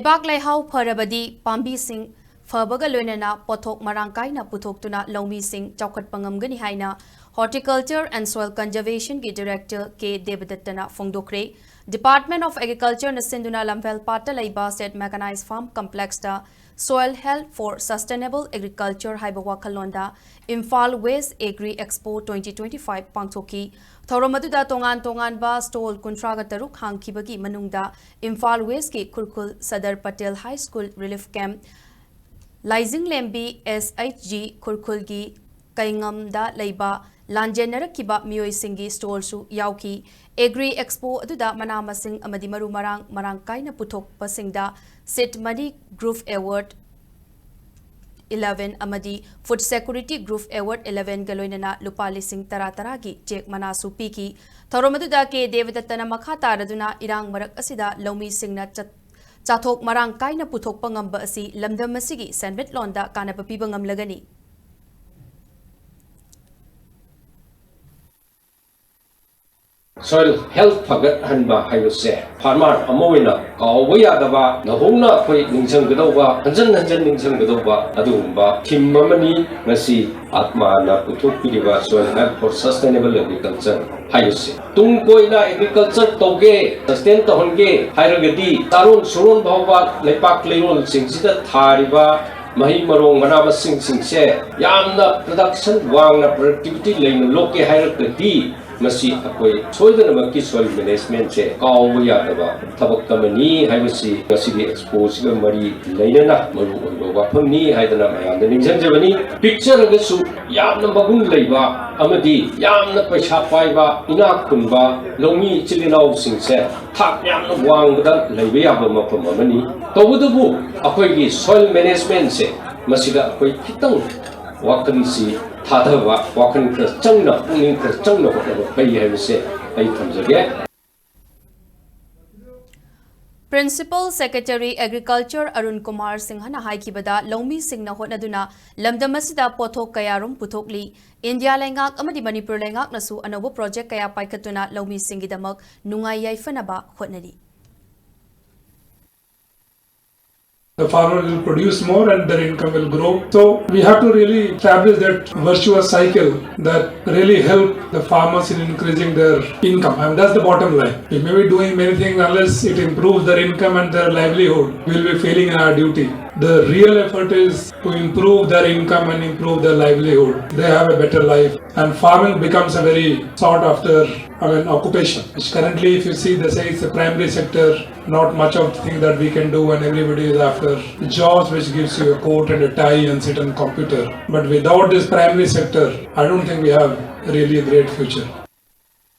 Leibak Leihau Parabadi, Pambi Singh, Fabaga Lunana, Potok Marankaina Putoktuna, Lomi Singh, Chaukat Pangamgani Haina, Horticulture and Soil Conservation Ki Director K. Devadattana Pangthokkre, Department of Agriculture Nasinduna Lamphel Pata Laiba State Mechanized Farm Complex da, Soil Health for Sustainable Agriculture Haibawa Kalonda, Imphal West Agri-Expo 2025 Pangthokkre, Thoramaduda Tongan Ba Stol Kuntraga Taruk Hangkibagi Manungda, Imphal West Ki Kurkul Sadar Patel High School Relief Camp, Laizing Lembi SHG Kurkulgi Kaingamda Laiba, Lanjenarakiba Miyoi Singi Stol Su Yauki, Agri-Expo Aduda Manamasing Amadi Maru Marangkaina Puthok Pasingda, Sit Madi Group Award 11 Amadi Food Security Group Award 11 Galoinana Lupali Singh Tarataragi Jek Manasu Piki Thoromaduda Ke Devadattana Makata Raduna Irang Marak Asida Lomi Singna Chathok Marangkaina Puthok Pangamba Asi Lamdam Masigi Sanbet Londa Kanapapi Bangam Lagani Soil health fagat hanba hayose farmer amowina kawaya daba nahongna khoi ningsang gadawba hanjan ningsang gadawba adumba thimmamani ngasi atma na puthok piriba soil health for sustainable agriculture hayose tungkoina agriculture toge sustain tohonge hairagadi tarun suron bhawba lepak leirol singsida thariba mahi marong manaba singse yamna production wangna productivity leino loke hairagadi Masi akoi soidanamaki soil management se kawaya daba thabak kamani haibasi gasigi expose ga mari leinana maru oiba wafamni haidana mayamda ningjanjabani picture agasu yamna magun leiba amadi yamna paisa paiba ina kunba lomi chilinau singse thak yamna wangda leiba yaba mafam amani tobudubu akoi gi soil management se masida akoi kitang wakansi Thadava Wakan Krachangna, Uning Krachangna, Payhavise, Aitamzage. Principal Secretary Agriculture Arun Kumar Singhana Haikibada, Lomi Singna Honaduna, Lamdamasida Pothok Kayarum Puthokli, India Langak, Amadi Manipur Langak Nasu, Anobo Project Kaya Paikatuna, Lomi Singidamak, Nungay Fanaba, Honadi. The farmer will produce more and their income will grow. So we have to really establish that virtuous cycle that really help the farmers in increasing their income. And that's the bottom line. We may be doing many things unless it improves their income and their livelihood. We will be failing in our duty. The real effort is to improve their income and improve their livelihood. They have a better life. And farming becomes a very sought after occupation. Which currently, if you see, they say it's a primary sector, not much of the thing that we can do, and everybody is after jobs which gives you a coat and a tie and sit on a computer. But without this primary sector, I don't think we have really a great future.